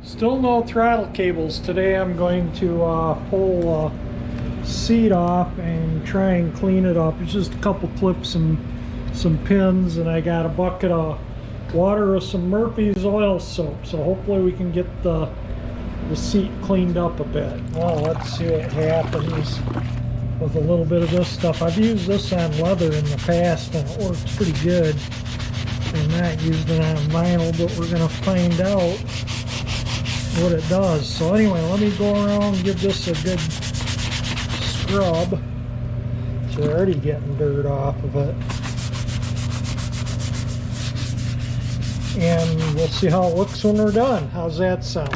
Still no throttle cables. Today I'm going to pull seat off and try and clean it up. It's just a couple clips and some pins, and I got a bucket of water with some Murphy's oil soap, so hopefully we can get the seat cleaned up a bit. Well, let's see what happens with a little bit of this stuff. I've used this on leather in the past and it works pretty good. I'm not used it on vinyl, but we're going to find out what it does. So anyway, let me go around and give this a good scrub. So we're already getting dirt off of it. And we'll see how it looks when we're done. How's that sound?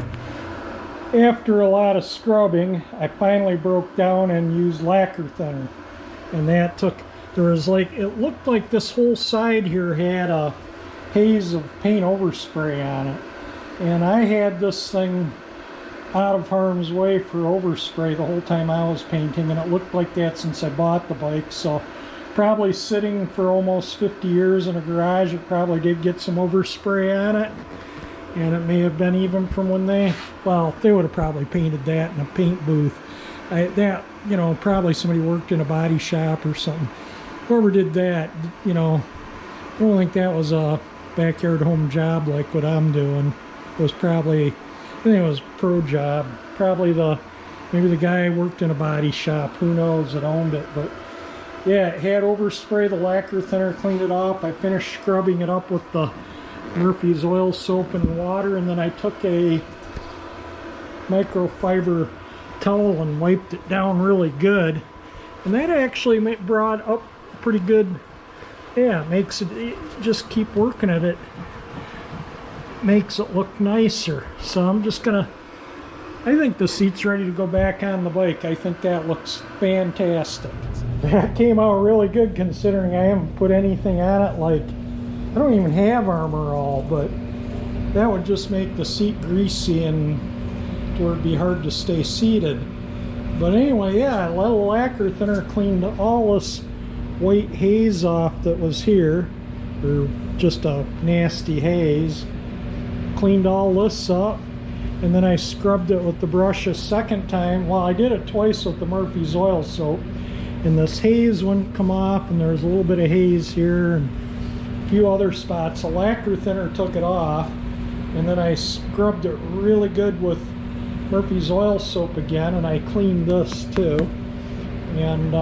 After a lot of scrubbing, I finally broke down and used lacquer thinner. And that took, there was like, it looked like this whole side here had a haze of paint overspray on it. And I had this thing out of harm's way for overspray the whole time I was painting, and it looked like that since I bought the bike. So probably sitting for almost 50 years in a garage, it probably did get some overspray on it. And it may have been even from when they would have probably painted that in a paint booth. You know, probably somebody worked in a body shop or something. Whoever did that, you know, I don't think that was a backyard home job like what I'm doing. It was probably, I think it was a pro job. Probably maybe the guy worked in a body shop, who knows, that owned it. But yeah, it had overspray. The lacquer thinner cleaned it off. I finished scrubbing it up with the Murphy's oil soap and water, and then I took a microfiber towel and wiped it down really good, and that actually brought up pretty good. Yeah, it makes it, just keep working at it, makes it look nicer. So I'm just gonna, I think the seat's ready to go back on the bike. I think that looks fantastic. That came out really good considering I haven't put anything on it. Like, I don't even have Armor All, but that would just make the seat greasy and to where it'd be hard to stay seated. But anyway, yeah, a little lacquer thinner cleaned all this white haze off that was here, or just a nasty haze. Cleaned all this up, and then I scrubbed it with the brush a second time. Well, I did it twice with the Murphy's oil soap, and this haze wouldn't come off, and there's a little bit of haze here and a few other spots. The lacquer thinner took it off, and then I scrubbed it really good with Murphy's oil soap again, and I cleaned this too. And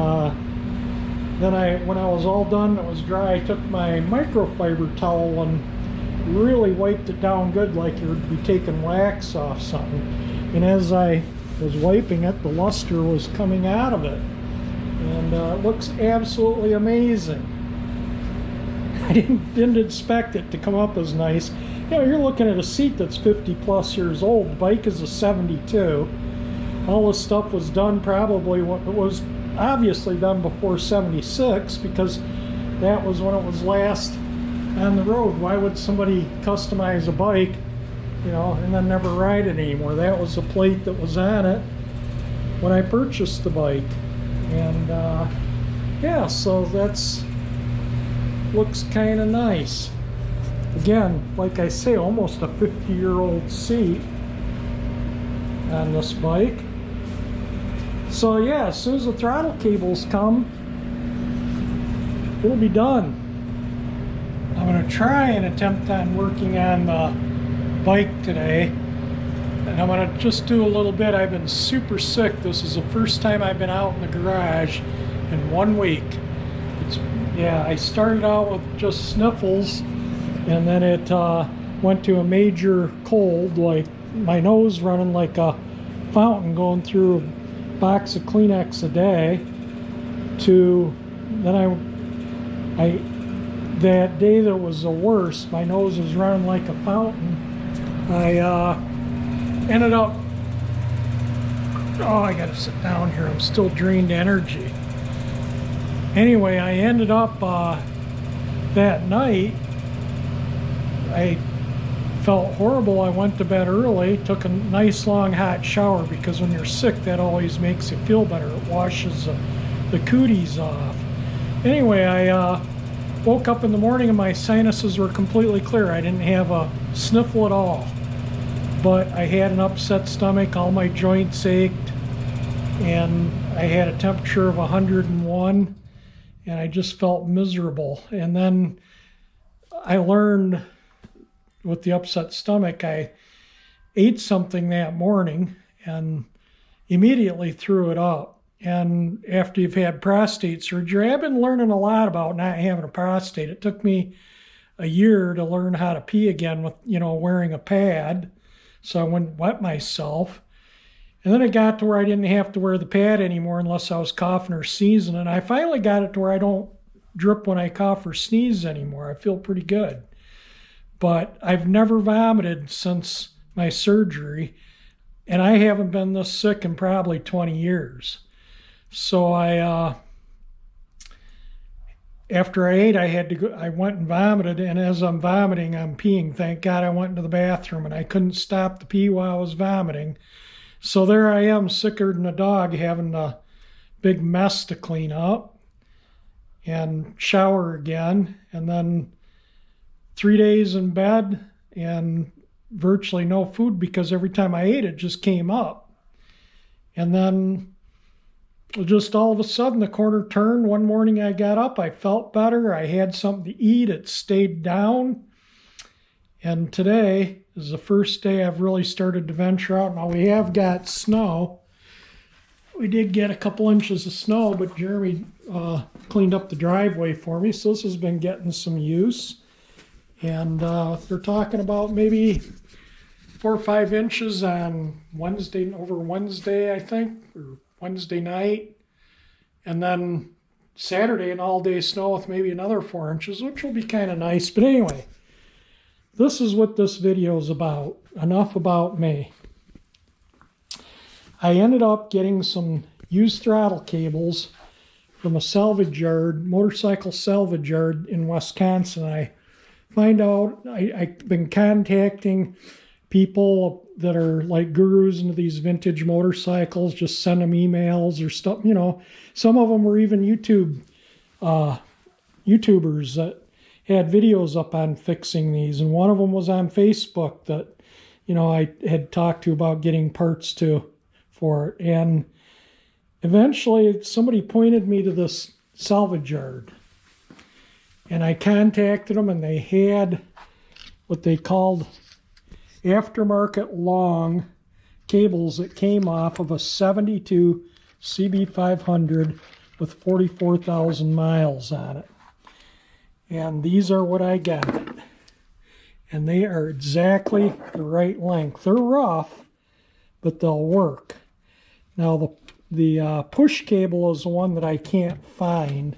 then when I was all done, it was dry, I took my microfiber towel and really wiped it down good, like you would be taking wax off something. And as I was wiping it, the luster was coming out of it, and it looks absolutely amazing. I didn't expect it to come up as nice. You know, you're looking at a seat that's 50 plus years old. The bike is a 72. All this stuff was done probably, what it was obviously done before 76, because that was when it was last on the road. Why would somebody customize a bike, you know, and then never ride it anymore? That was the plate that was on it when I purchased the bike. And yeah, so that's looks kind of nice. Again, like I say, almost a 50-year-old seat on this bike. So yeah, as soon as the throttle cables come, it'll be done. I'm going to try and attempt on working on the bike today, and I'm going to just do a little bit. I've been super sick. This is the first time I've been out in the garage in 1 week. Yeah, I started out with just sniffles, and then it went to a major cold, like my nose running like a fountain going through a box of Kleenex a day, to then that day that was the worst, my nose was running like a fountain. I ended up, oh, I gotta sit down here, I'm still drained energy. Anyway, I ended up that night, I felt horrible. I went to bed early, took a nice long hot shower, because when you're sick that always makes you feel better. It washes the cooties off. Anyway, I woke up in the morning and my sinuses were completely clear. I didn't have a sniffle at all. but I had an upset stomach, all my joints ached, and I had a temperature of 101, and I just felt miserable. And then I learned with the upset stomach, I ate something that morning and immediately threw it up. And after you've had prostate surgery, I've been learning a lot about not having a prostate. It took me a year to learn how to pee again with, wearing a pad, so I wouldn't wet myself. And then it got to where I didn't have to wear the pad anymore unless I was coughing or sneezing. And I finally got it to where I don't drip when I cough or sneeze anymore. I feel pretty good. But I've never vomited since my surgery, and I haven't been this sick in probably 20 years. So after I ate, I went and vomited, and as I'm vomiting, I'm peeing. Thank God I went into the bathroom, and I couldn't stop the pee while I was vomiting. So there I am, sicker than a dog, having a big mess to clean up and shower again, and then 3 days in bed and virtually no food because every time I ate it just came up. And then just all of a sudden the corner turned. One morning I got up, I felt better, I had something to eat, it stayed down. And today is the first day I've really started to venture out. Now we have got snow. We did get a couple inches of snow, but Jeremy cleaned up the driveway for me, so this has been getting some use. And they're talking about maybe 4 or 5 inches on over Wednesday, I think, or Wednesday night. And then Saturday, an all-day snow with maybe another 4 inches, which will be kind of nice. But anyway, this is what this video is about. Enough about me. I ended up getting some used throttle cables from a salvage yard, motorcycle salvage yard in Wisconsin. I find out I've been contacting people that are like gurus into these vintage motorcycles, just send them emails or stuff, Some of them were even YouTubers that had videos up on fixing these, and one of them was on Facebook that, I had talked to about getting parts for it. And eventually somebody pointed me to this salvage yard. And I contacted them, and they had what they called aftermarket long cables that came off of a 72 CB500 with 44,000 miles on it. And these are what I got. And they are exactly the right length. They're rough, but they'll work. Now the push cable is the one that I can't find.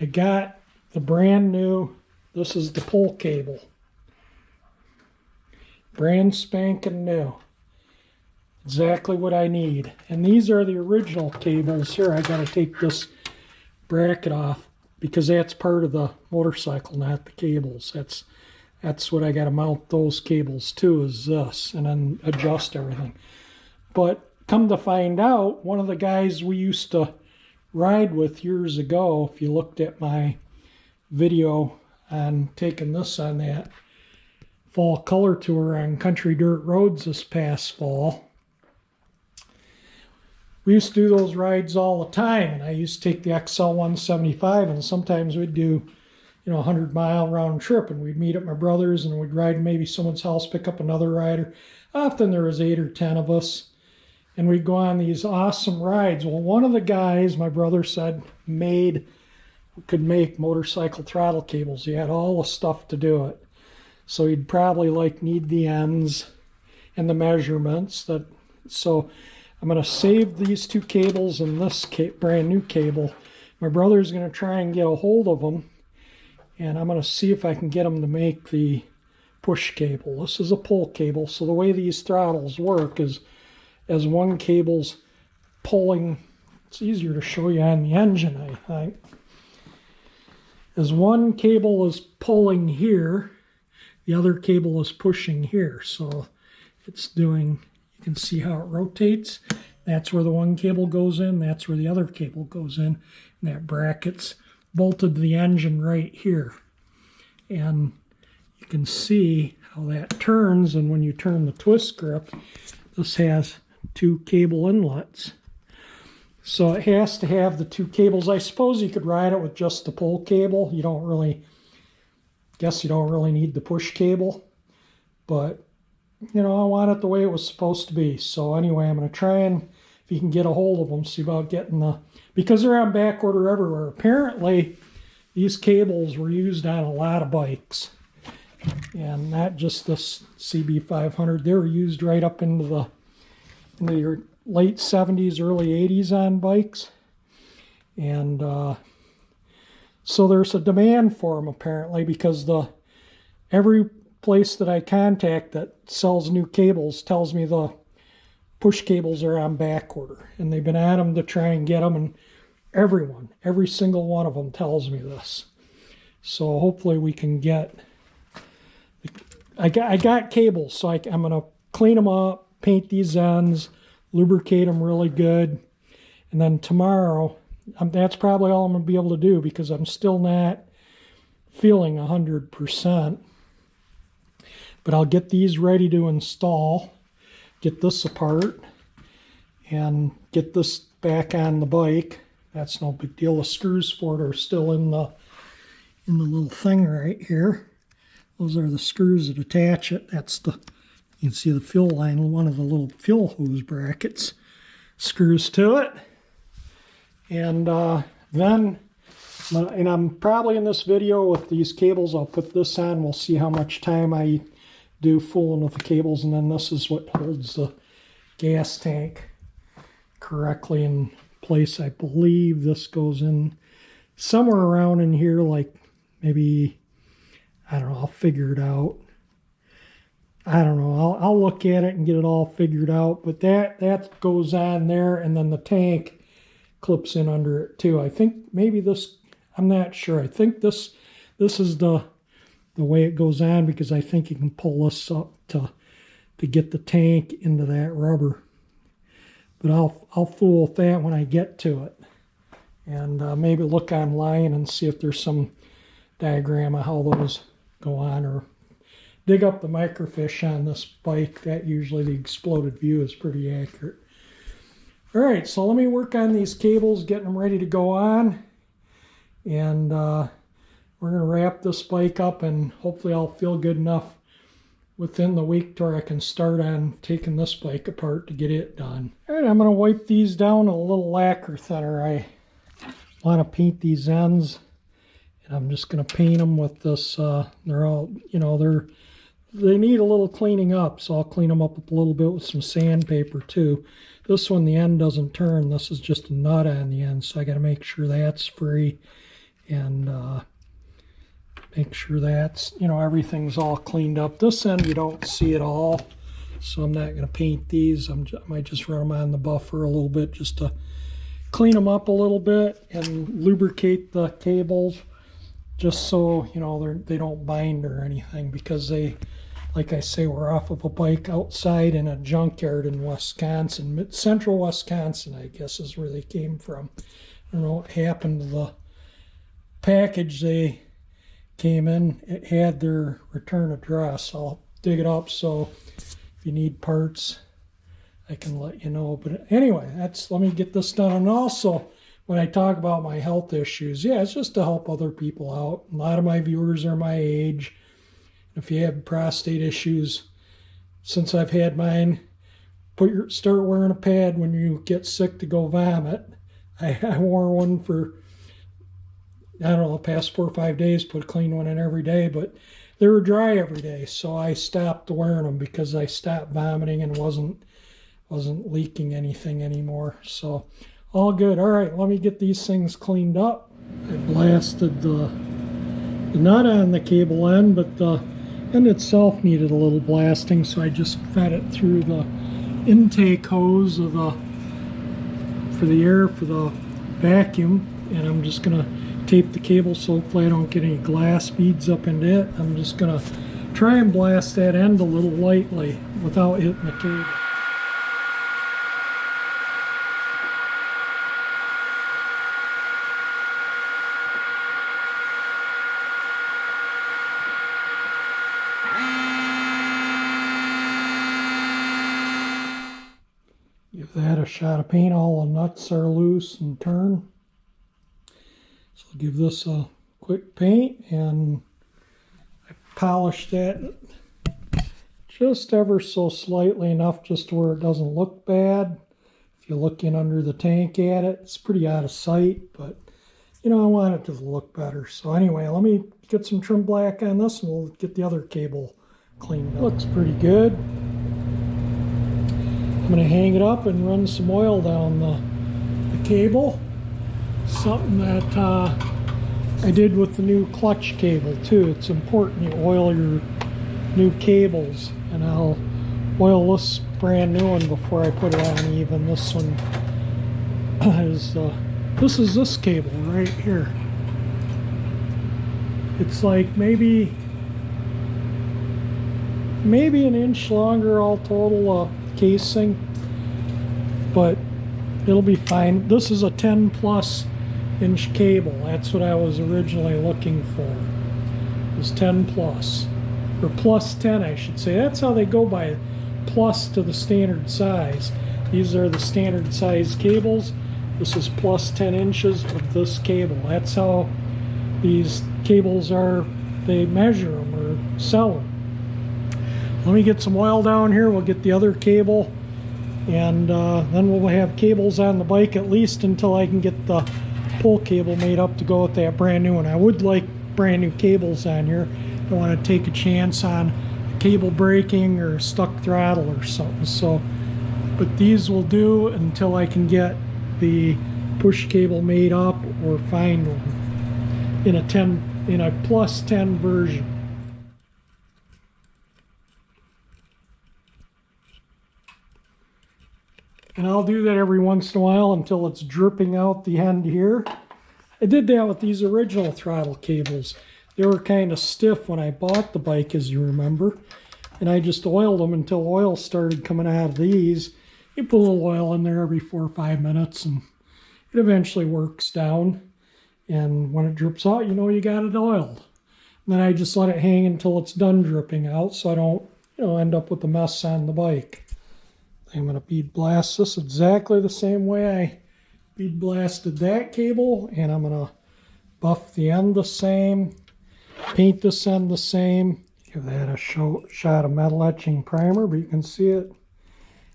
I got the brand new, this is the pull cable. Brand spanking new. Exactly what I need. And these are the original cables. Here, I got to take this bracket off because that's part of the motorcycle, not the cables. That's what I got to mount those cables to, is this, and then adjust everything. But come to find out, one of the guys we used to ride with years ago, if you looked at my video on taking this on that fall color tour on country dirt roads this past fall, we used to do those rides all the time. And I used to take the XL 175, and sometimes we'd do 100-mile round trip, and we'd meet at my brother's and we'd ride maybe someone's house, pick up another rider. Often there was 8 or 10 of us, and we'd go on these awesome rides. Well, one of the guys, my brother said, could make motorcycle throttle cables. He had all the stuff to do it. So he'd probably need the ends and the measurements. So I'm going to save these 2 cables and this brand new cable. My brother's going to try and get a hold of them, and I'm going to see if I can get them to make the push cable. This is a pull cable. So the way these throttles work is, as one cable's pulling, it's easier to show you on the engine, I think. As one cable is pulling here, the other cable is pushing here. So it's doing, you can see how it rotates. That's where the one cable goes in, that's where the other cable goes in. And that bracket's bolted to the engine right here. And you can see how that turns. And when you turn the twist grip, this has 2 cable inlets. So it has to have the 2 cables. I suppose you could ride it with just the pull cable. You don't really, guess you don't really need the push cable. But, you know, I want it the way it was supposed to be. So anyway, I'm going to try and, if you can get a hold of them, see about getting the, because they're on back order everywhere. Apparently, these cables were used on a lot of bikes. And not just this CB500. They were used right up into your late 70s, early 80s on bikes. And so there's a demand for them apparently, because every place that I contact that sells new cables tells me the push cables are on back order. And they've been at them to try and get them, and every single one of them tells me this. So hopefully we can get, I got cables, so I'm going to clean them up, paint these ends, lubricate them really good, and then tomorrow, that's probably all I'm going to be able to do, because I'm still not feeling 100%. But I'll get these ready to install, get this apart, and get this back on the bike. That's no big deal. The screws for it are still in the little thing right here. Those are the screws that attach it. That's you can see the fuel line, one of the little fuel hose brackets screws to it. And then, and I'm probably in this video with these cables, I'll put this on. We'll see how much time I do fooling with the cables. And then this is what holds the gas tank correctly in place. I believe this goes in somewhere around in here, like maybe, I don't know, I'll figure it out. I don't know, I'll look at it and get it all figured out. But that goes on there, and then the tank clips in under it too. I think maybe this, I'm not sure. I think this is the way it goes on, because I think you can pull this up to get the tank into that rubber. But I'll fool with that when I get to it. And maybe look online and see if there's some diagram of how those go on, or dig up the microfiche on this bike. That usually, the exploded view is pretty accurate. All right, so let me work on these cables, getting them ready to go on. And we're going to wrap this bike up, and hopefully I'll feel good enough within the week to where I can start on taking this bike apart to get it done. All right, I'm going to wipe these down with a little lacquer thinner. I want to paint these ends, and I'm just going to paint them with this. They're all, you know, they need a little cleaning up, so I'll clean them up a little bit with some sandpaper too. This one, the end doesn't turn. This is just a nut on the end, so I got to make sure that's free, and make sure that's, you know, everything's all cleaned up. This end you don't see at all, so I'm not going to paint these. I might just run them on the buffer a little bit just to clean them up a little bit and lubricate the cables, just so, you know, they don't bind or anything, because they, like I say, we're off of a bike outside in a junkyard in Wisconsin, central Wisconsin, I guess is where they came from. I don't know what happened to the package they came in. It had their return address. I'll dig it up, so if you need parts, I can let you know. But anyway, let me get this done. And also, when I talk about my health issues, yeah, it's just to help other people out. A lot of my viewers are my age. If you have prostate issues, since I've had mine, start wearing a pad when you get sick to go vomit. I wore one for, I don't know, the past 4 or 5 days, put a clean one in every day, but they were dry every day, so I stopped wearing them because I stopped vomiting and wasn't leaking anything anymore. So all good. All right, let me get these things cleaned up. I blasted the nut on the cable end, but the end itself needed a little blasting, so I just fed it through the intake hose of for the air for the vacuum, and I'm just gonna tape the cable so hopefully I don't get any glass beads up into it. I'm just gonna try and blast that end a little lightly without hitting the cable. a shot of paint. All the nuts are loose and turn. So I'll give this a quick paint, and I polish that just ever so slightly enough just to where it doesn't look bad. If you look in under the tank at it, it's pretty out of sight, but you know, I want it to look better. So anyway, let me get some trim black on this and we'll get the other cable cleaned up. Looks pretty good. I'm going to hang it up and run some oil down the cable. Something that I did with the new clutch cable too. It's important you oil your new cables, and I'll oil this brand new one before I put it on even. This one is this cable right here. It's like maybe an inch longer all total casing, but it'll be fine. This is a 10 plus inch cable. That's what I was originally looking for. It was 10 plus, or plus 10 I should say. That's how they go by, plus to the standard size. These are the standard size cables. This is plus 10 inches of this cable. That's how these cables are, they measure them or sell them. Let me get some oil down here. We'll get the other cable, and then we'll have cables on the bike at least until I can get the pull cable made up to go with that brand new one. I would like brand new cables on here. Don't want to take a chance on cable breaking or stuck throttle or something. So, but these will do until I can get the push cable made up or find one in a plus 10 version. And I'll do that every once in a while until it's dripping out the end here. I did that with these original throttle cables. They were kind of stiff when I bought the bike, as you remember. And I just oiled them until oil started coming out of these. You put a little oil in there every 4 or 5 minutes and it eventually works down. And when it drips out, you know you got it oiled. And then I just let it hang until it's done dripping out so I don't, end up with a mess on the bike. I'm going to bead blast this exactly the same way I bead blasted that cable, and I'm going to buff the end the same, paint this end the same, give that a shot of metal etching primer, but you can see it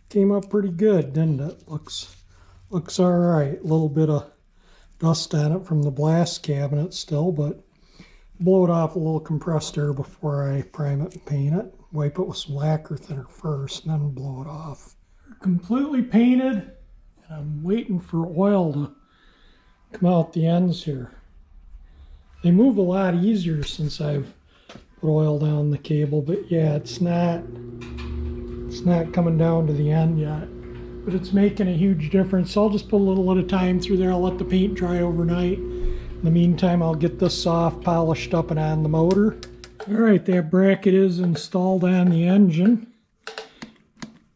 came up pretty good, didn't it? Looks all right. A little bit of dust on it from the blast cabinet still, but blow it off a little compressed air before I prime it and paint it. Wipe it with some lacquer thinner first, and then blow it off. Completely painted, and I'm waiting for oil to come out the ends here. They move a lot easier since I've put oil down the cable, but yeah, it's not coming down to the end yet, but it's making a huge difference. So I'll just put a little at a time through there. I'll let the paint dry overnight. In the meantime, I'll get this soft polished up and on the motor. All right, that bracket is installed on the engine.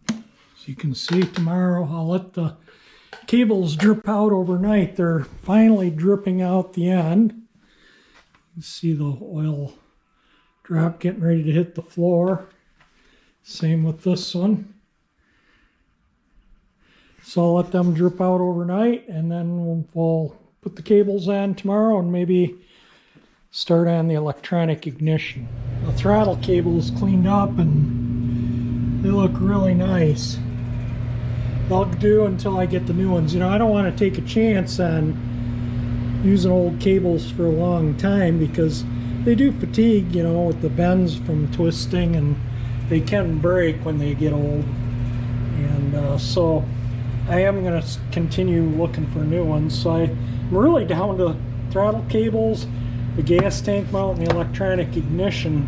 As you can see, tomorrow I'll let the cables drip out overnight. They're finally dripping out the end. You can see the oil drop getting ready to hit the floor. Same with this one. So I'll let them drip out overnight, and then we'll put the cables on tomorrow and maybe start on the electronic ignition. The throttle cable is cleaned up and they look really nice. They'll do until I get the new ones. I don't want to take a chance on using old cables for a long time because they do fatigue, with the bends from twisting, and they can break when they get old. And so I am going to continue looking for new ones. So I'm really down to throttle cables, the gas tank mount, and the electronic ignition.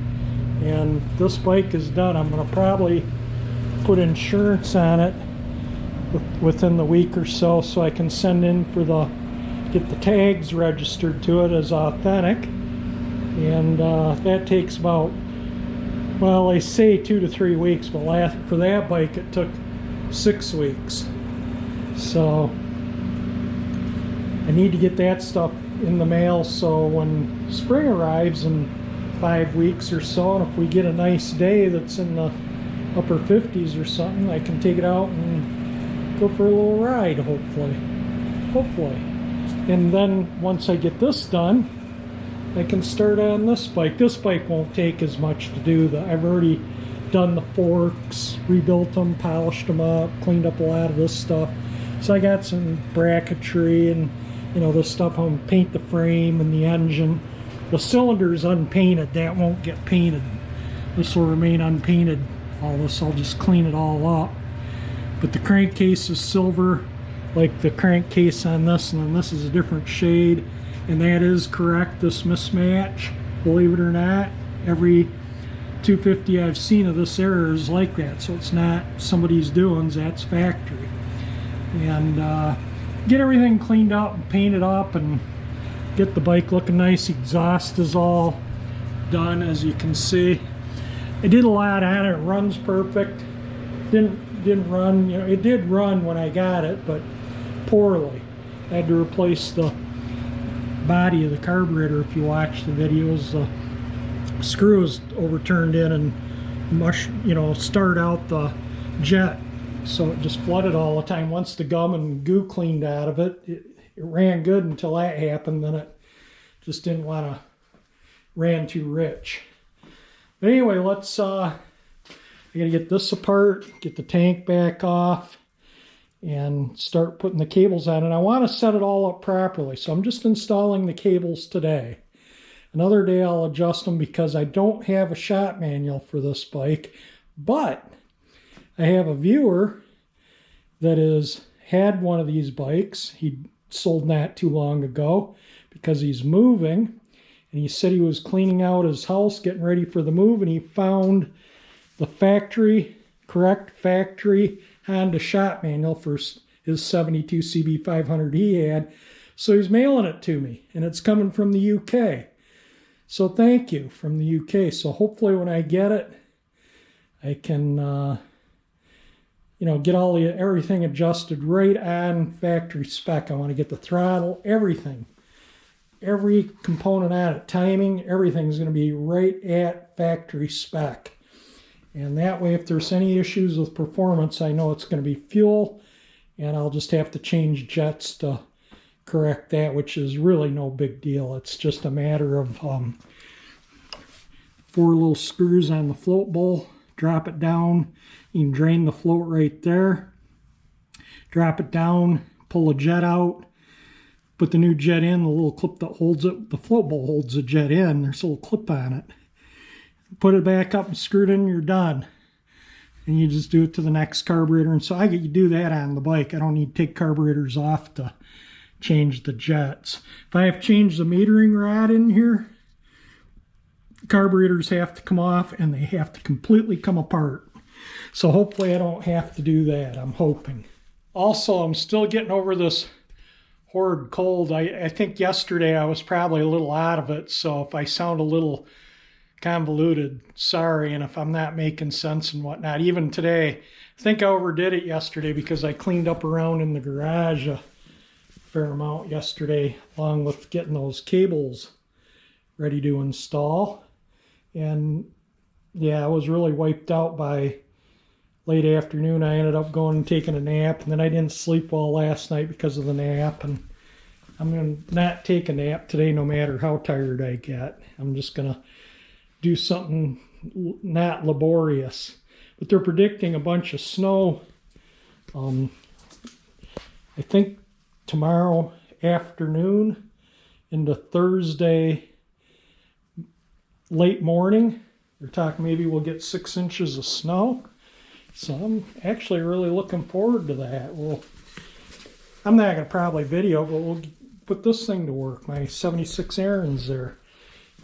And this bike is done. I'm going to probably put insurance on it within the week or so I can send in for get the tags registered to it as authentic. And that takes about, well, they say 2 to 3 weeks, but for that bike it took 6 weeks. So I need to get that stuff in the mail so when spring arrives in 5 weeks or so, and if we get a nice day that's in the upper 50s or something, I can take it out and go for a little ride, hopefully. And then once I get this done, I can start on this bike. This bike won't take as much to do. I've already done the forks, rebuilt them, polished them up, cleaned up a lot of this stuff. So I got some bracketry and, you know, this stuff. I'm gonna paint the frame and the engine. The cylinder's unpainted. That won't get painted. This will remain unpainted. All this, I'll just clean it all up. But the crankcase is silver, like the crankcase on this, and then this is a different shade. And that is correct, this mismatch, believe it or not. Every 250 I've seen of this error is like that, so it's not somebody's doings, that's factory. And get everything cleaned up and painted up and get the bike looking nice. Exhaust is all done, as you can see. I did a lot on it. It runs perfect. Didn't run, you know, it did run when I got it, but poorly. I had to replace the body of the carburetor. If you watch the videos, the screw is overturned in and start out the jet, so it just flooded all the time. Once the gum and goo cleaned out of it, it ran good until that happened. Then it just didn't want to, ran too rich. But anyway, let's I gotta get this apart, get the tank back off, and start putting the cables on. And I want to set it all up properly, so I'm just installing the cables today. Another day I'll adjust them because I don't have a shop manual for this bike, but I have a viewer that has had one of these bikes. He sold not too long ago because he's moving, and he said he was cleaning out his house, getting ready for the move, and he found the correct factory Honda shop manual for his 72 CB500 he had. So he's mailing it to me, and it's coming from the UK. So thank you, from the UK. So hopefully when I get it, I can get everything adjusted right on factory spec. I want to get the throttle, everything, every component on it, timing, everything's going to be right at factory spec. And that way, if there's any issues with performance, I know it's going to be fuel, and I'll just have to change jets to correct that, which is really no big deal. It's just a matter of 4 little screws on the float bowl. Drop it down. You can drain the float right there. Drop it down, pull a jet out, put the new jet in, the little clip that holds it. The float bowl holds the jet in. There's a little clip on it. Put it back up and screw it in, and you're done. And you just do it to the next carburetor. And so you do that on the bike. I don't need to take carburetors off to change the jets. If I have changed the metering rod in here, carburetors have to come off and they have to completely come apart. So hopefully I don't have to do that. I'm hoping. Also, I'm still getting over this horrid cold. I think yesterday I was probably a little out of it. So if I sound a little convoluted, sorry. And if I'm not making sense and whatnot, even today, I think I overdid it yesterday because I cleaned up around in the garage a fair amount yesterday, along with getting those cables ready to install. And yeah, I was really wiped out by late afternoon. I ended up going and taking a nap, and then I didn't sleep well last night because of the nap. And I'm going to not take a nap today no matter how tired I get. I'm just going to do something not laborious. But they're predicting a bunch of snow. I think tomorrow afternoon into Thursday late morning. They're talking maybe we'll get 6 inches of snow. So I'm actually really looking forward to that. I'm not going to probably video, but we'll put this thing to work. My 76 errands there.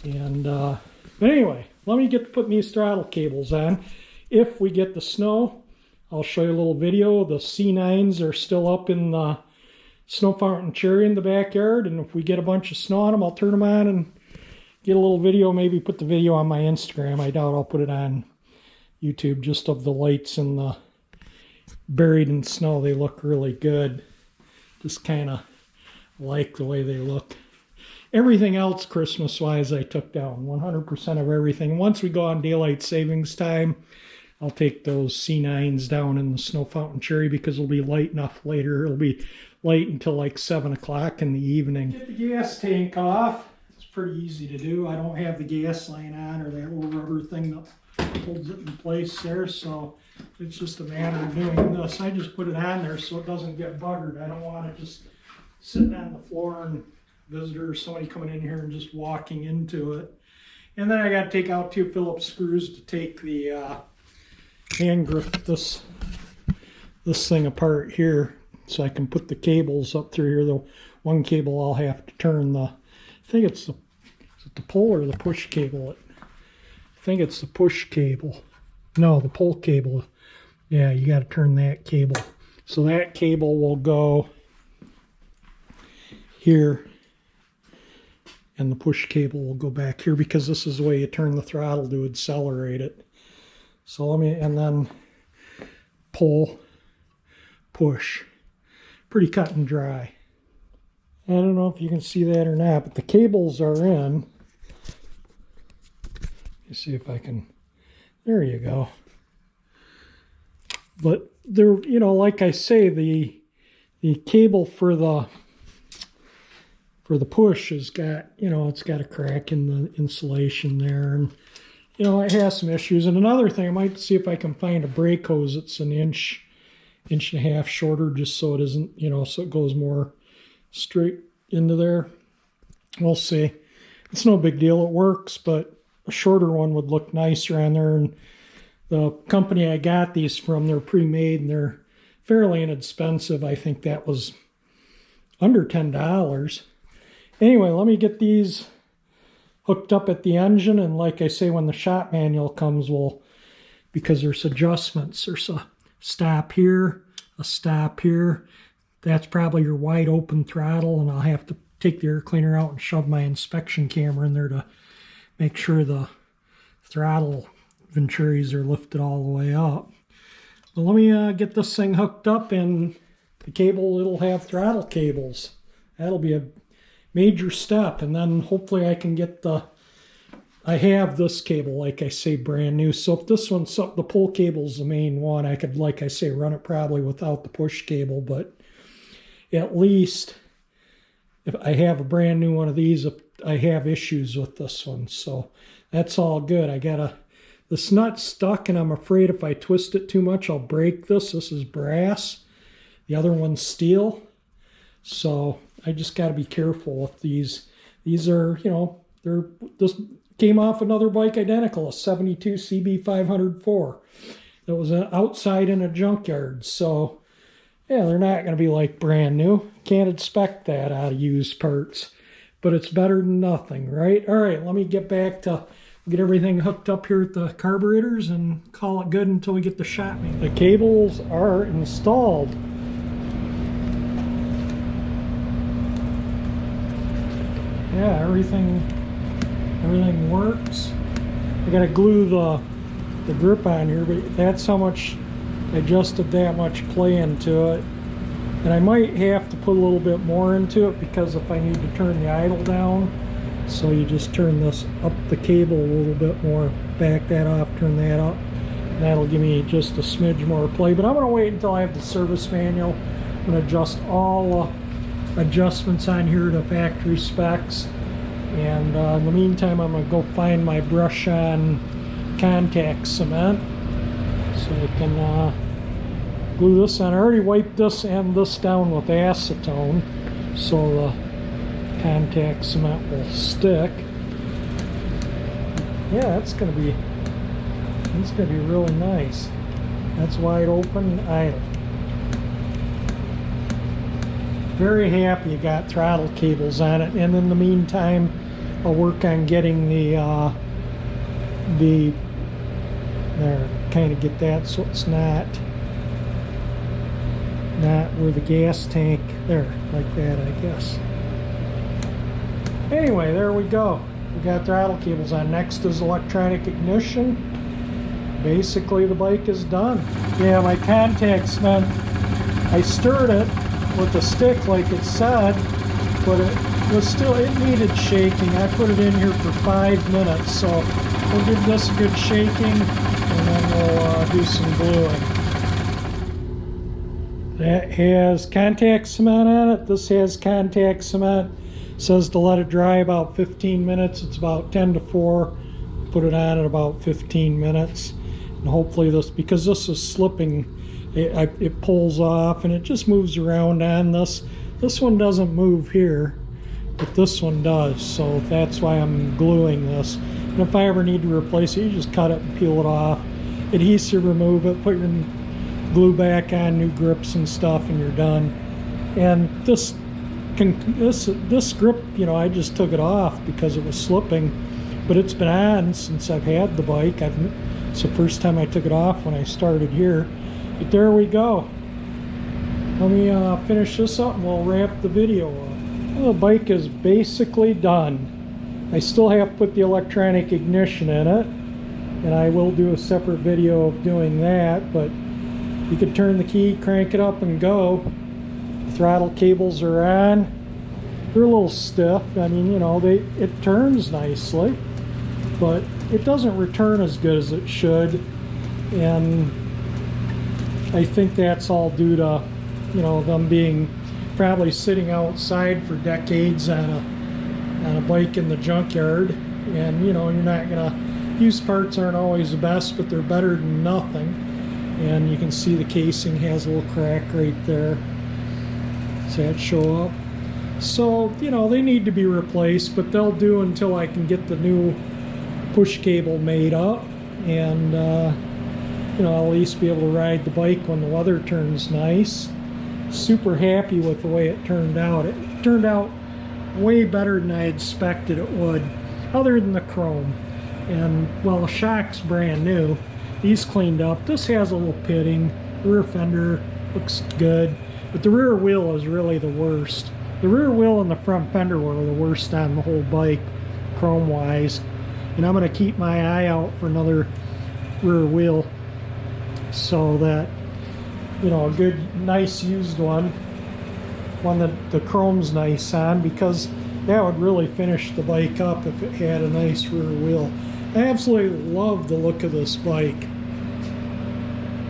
And but anyway, let me get to putting these throttle cables on. If we get the snow, I'll show you a little video. The C9s are still up in the snow fountain cherry in the backyard, and if we get a bunch of snow on them, I'll turn them on and get a little video, maybe put the video on my Instagram. I doubt I'll put it on YouTube, just of the lights and the buried in snow. They look really good. Just kind of like the way they look. Everything else Christmas-wise I took down, 100% of everything. Once we go on daylight savings time, I'll take those C9s down in the Snow Fountain Cherry because it'll be light enough later. It'll be light until like 7 o'clock in the evening. Get the gas tank off. It's pretty easy to do. I don't have the gas line on or that little rubber thing that holds it in place there, so it's just a matter of doing this. I just put it on there so it doesn't get buggered. I don't want it just sitting on the floor and visitor or somebody coming in here and just walking into it. And then I got to take out 2 Phillips screws to take the hand grip this thing apart here, so I can put the cables up through here. The one cable I'll have to turn I think it's the, is it the pull or the push cable? I think it's the push cable. No, the pull cable. Yeah, you got to turn that cable. So that cable will go here, and the push cable will go back here because this is the way you turn the throttle to accelerate it. So let me, and then pull, push. Pretty cut and dry. I don't know if you can see that or not, but the cables are in. Let's see if I can, there you go. But they're, you know, like I say, the cable for the push has got, you know, it's got a crack in the insulation there, and you know, it has some issues. And another thing, I might see if I can find a brake hose that's an inch and a half shorter, just so it isn't, you know, so it goes more straight into there. We'll see. It's no big deal, it works, but a shorter one would look nicer on there. And the company I got these from, they're pre-made and they're fairly inexpensive. I think that was under $10. Anyway, let me get these hooked up at the engine, and like I say, when the shop manual comes, because there's adjustments, there's a stop here, a stop here. That's probably your wide open throttle, and I'll have to take the air cleaner out and shove my inspection camera in there to make sure the throttle venturis are lifted all the way up. But let me get this thing hooked up, and the cable, it'll have throttle cables. That'll be a major step, and then hopefully I can get I have this cable, like I say, brand new. So if this one's up, the pull cable's the main one, I could, like I say, run it probably without the push cable, but at least if I have a brand new one of these, I have issues with this one, so that's all good. I got this nut's stuck, and I'm afraid if I twist it too much, I'll break this. This is brass. The other one's steel. So I just got to be careful with these. These are, you know, this came off another bike identical, a 72 CB500 Four. That was outside in a junkyard. So yeah, they're not going to be like brand new. Can't expect that out of used parts, but it's better than nothing, right? All right, let me get back to get everything hooked up here at the carburetors and call it good until we get the shot made. The cables are installed. Yeah, everything works. I gotta glue the grip on here, but that's how much I adjusted that much play into it. And I might have to put a little bit more into it because if I need to turn the idle down, so you just turn this up the cable a little bit more, back that off, turn that up. And that'll give me just a smidge more play. But I'm gonna wait until I have the service manual. I'm gonna adjust all adjustments on here to factory specs, and in the meantime I'm going to go find my brush on contact cement so I can glue this on. I already wiped this and this down with acetone so the contact cement will stick. Yeah, it's going to be really nice. That's wide open idle. Very happy you got throttle cables on it, and in the meantime I'll work on getting the there, kind of get that so it's not where the gas tank, there, like that, I guess. Anyway, there we go. We got throttle cables on. Next is electronic ignition. Basically the bike is done. Yeah, my contact cement, I stirred it with a stick like it said, but it needed shaking. I put it in here for 5 minutes, so we'll give this a good shaking, and then we'll do some gluing. That has contact cement on it. This has contact cement. It says to let it dry about 15 minutes. It's about 10 to 4. Put it on at about 15 minutes. And hopefully this, because this is slipping, it pulls off and it just moves around on this. This one doesn't move here, but this one does. So that's why I'm gluing this. And if I ever need to replace it, you just cut it and peel it off. Adhesive, remove it, put your glue back on, new grips and stuff, and you're done. And this grip, you know, I just took it off because it was slipping, but it's been on since I've had the bike. It's the first time I took it off when I started here. But there we go. Let me finish this up and we'll wrap the video up. Well, the bike is basically done. I still have to put the electronic ignition in it, and I will do a separate video of doing that, but you could turn the key, crank it up, and go. The throttle cables are on. They're a little stiff. I mean, you know, it turns nicely, but it doesn't return as good as it should. And I think that's all due to, you know, them being probably sitting outside for decades on a bike in the junkyard. And, you know, you're not gonna, used parts aren't always the best, but they're better than nothing. And you can see the casing has a little crack right there. Does that show up? So, you know, they need to be replaced, but they'll do until I can get the new push cable made up. And, you know, I'll at least be able to ride the bike when the weather turns nice. Super happy with the way it turned out. It turned out way better than I expected it would, other than the chrome. And, well, the shock's brand new. These cleaned up. This has a little pitting. The rear fender looks good, but the rear wheel is really the worst. The rear wheel and the front fender were the worst on the whole bike, chrome wise. And I'm going to keep my eye out for another rear wheel, so that, you know, a good, nice used one that the chrome's nice on, because that would really finish the bike up if it had a nice rear wheel. I absolutely love the look of this bike.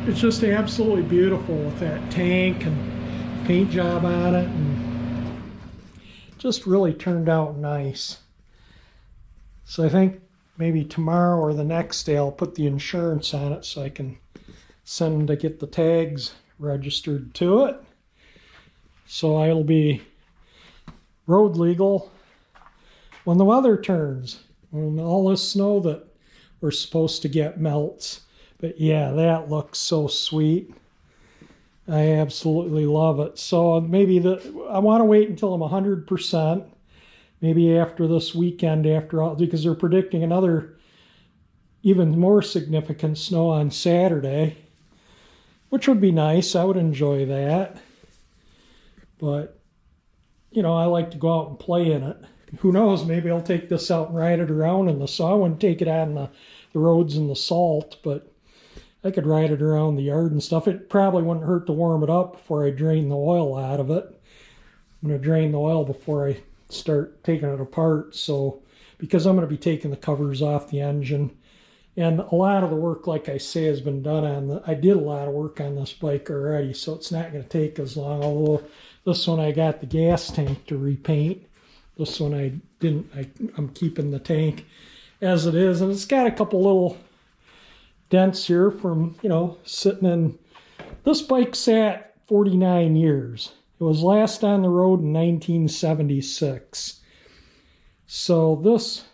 It's just absolutely beautiful with that tank and paint job on it, and just really turned out nice. So I think maybe tomorrow or the next day I'll put the insurance on it so I can send them to get the tags registered to it. So I'll be road legal when the weather turns, when all this snow that we're supposed to get melts. But yeah, that looks so sweet. I absolutely love it. So maybe I want to wait until I'm 100%. Maybe after this weekend, after all, because they're predicting another even more significant snow on Saturday, which would be nice. I would enjoy that. But, you know, I like to go out and play in it. Who knows, maybe I'll take this out and ride it around in the salt. I wouldn't take it on the roads in the salt, but I could ride it around the yard and stuff. It probably wouldn't hurt to warm it up before I drain the oil out of it. I'm going to drain the oil before I start taking it apart. So, because I'm going to be taking the covers off the engine. And a lot of the work, like I say, has been done on I did a lot of work on this bike already, so it's not going to take as long. Although this one I got the gas tank to repaint. This one I didn't. I'm keeping the tank as it is. And it's got a couple little dents here from, you know, sitting in. This bike sat 49 years. It was last on the road in 1976. So this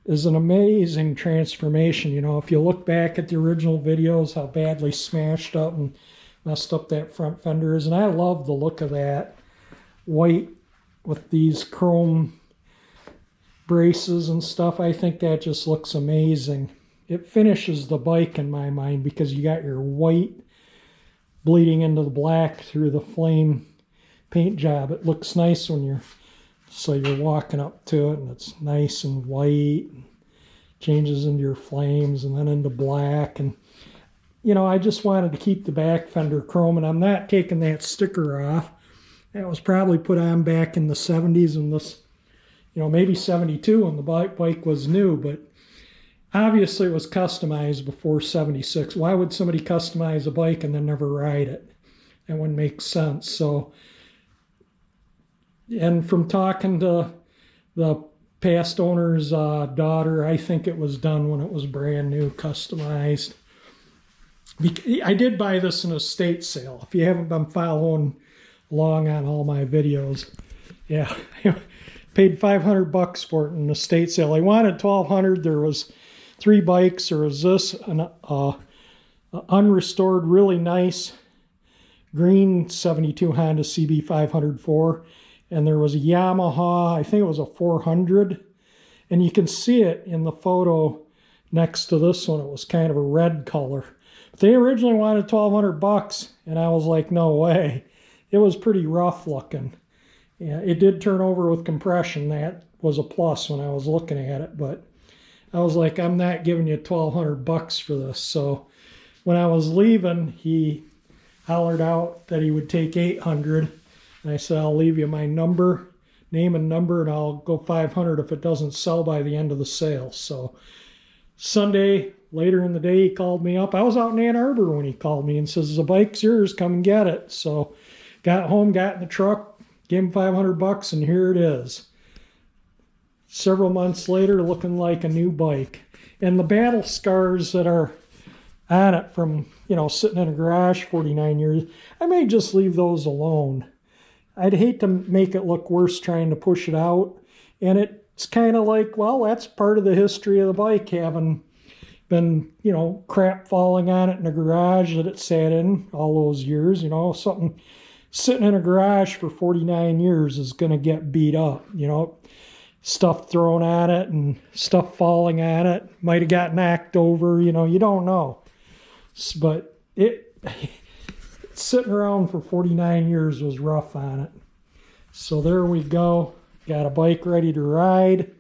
is an amazing transformation. You know, if you look back at the original videos, how badly smashed up and messed up that front fender is. And I love the look of that white with these chrome braces and stuff. I think that just looks amazing. It finishes the bike in my mind, because you got your white bleeding into the black through the flame paint job. It looks nice when you're walking up to it and it's nice and white, and changes into your flames and then into black. And, you know, I just wanted to keep the back fender chrome, and I'm not taking that sticker off. That was probably put on back in the 70s, and this, maybe 72 when the bike was new, but obviously it was customized before 76. Why would somebody customize a bike and then never ride it? That wouldn't make sense. So, and from talking to the past owner's daughter, I think it was done when it was brand new, customized. I did buy this in an estate sale. If you haven't been following along on all my videos, yeah, paid $500 for it in an estate sale. I wanted $1,200. There was 3 bikes. There was this, an unrestored, really nice green 72 Honda CB500 Four, and there was a Yamaha, I think it was a 400, and you can see it in the photo next to this one. It was kind of a red color. They originally wanted $1,200, and I was like, no way. It was pretty rough looking. Yeah, it did turn over with compression. That was a plus when I was looking at it, but I was like, I'm not giving you $1,200 for this. So when I was leaving, he hollered out that he would take $800, and I said, I'll leave you my number, name and number, and I'll go $500 if it doesn't sell by the end of the sale. So Sunday, later in the day, he called me up. I was out in Ann Arbor when he called me and says, the bike's yours, come and get it. So got home, got in the truck, gave him $500, and here it is. Several months later, looking like a new bike. And the battle scars that are on it from, sitting in a garage 49 years, I may just leave those alone. I'd hate to make it look worse trying to push it out. And it's kind of like, well, that's part of the history of the bike, having been, crap falling on it in a garage that it sat in all those years. Something sitting in a garage for 49 years is going to get beat up, stuff thrown at it and stuff falling at it. Might have got knocked over, you don't know. But sitting around for 49 years was rough on it. So there we go. Got a bike ready to ride.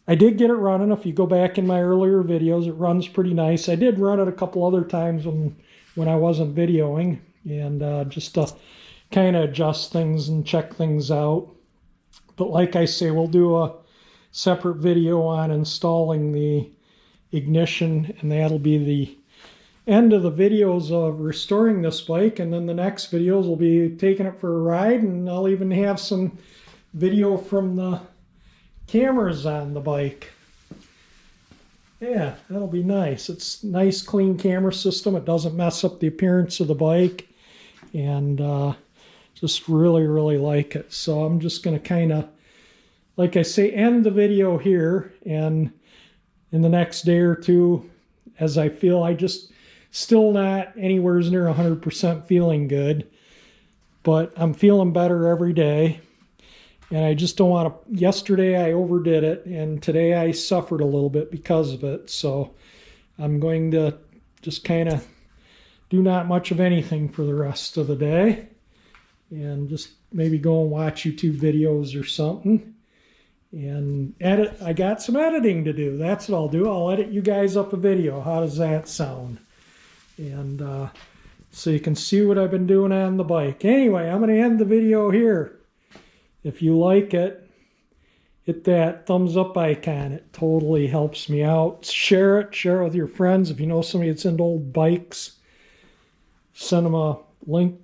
I did get it running. If you go back in my earlier videos, it runs pretty nice. I did run it a couple other times when I wasn't videoing, and just to kind of adjust things and check things out. But like I say, we'll do a separate video on installing the ignition, and that'll be the end of the videos of restoring this bike. And then the next videos will be taking it for a ride, and I'll even have some video from the cameras on the bike. Yeah, that'll be nice. It's a nice, clean camera system. It doesn't mess up the appearance of the bike, and just really, really like it. So I'm just going to kind of, like I say, end the video here, and in the next day or two, as I feel, I just still not anywhere near 100% feeling good, but I'm feeling better every day. And I just don't want to, yesterday I overdid it, and today I suffered a little bit because of it. So I'm going to just kind of do not much of anything for the rest of the day, and just maybe go and watch YouTube videos or something, and edit. I got some editing to do. That's what I'll do. I'll edit you guys up a video. How does that sound? And so you can see what I've been doing on the bike. Anyway, I'm going to end the video here. If you like it, hit that thumbs up icon. It totally helps me out. Share it with your friends. If you know somebody that's into old bikes, send them a link,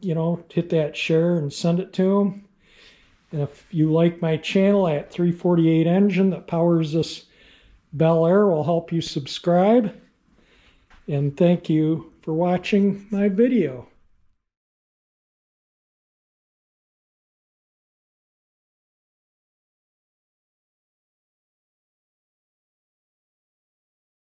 hit that share and send it to them. And if you like my channel, that 348 engine that powers this Bel Air will help you subscribe. And thank you for watching my video.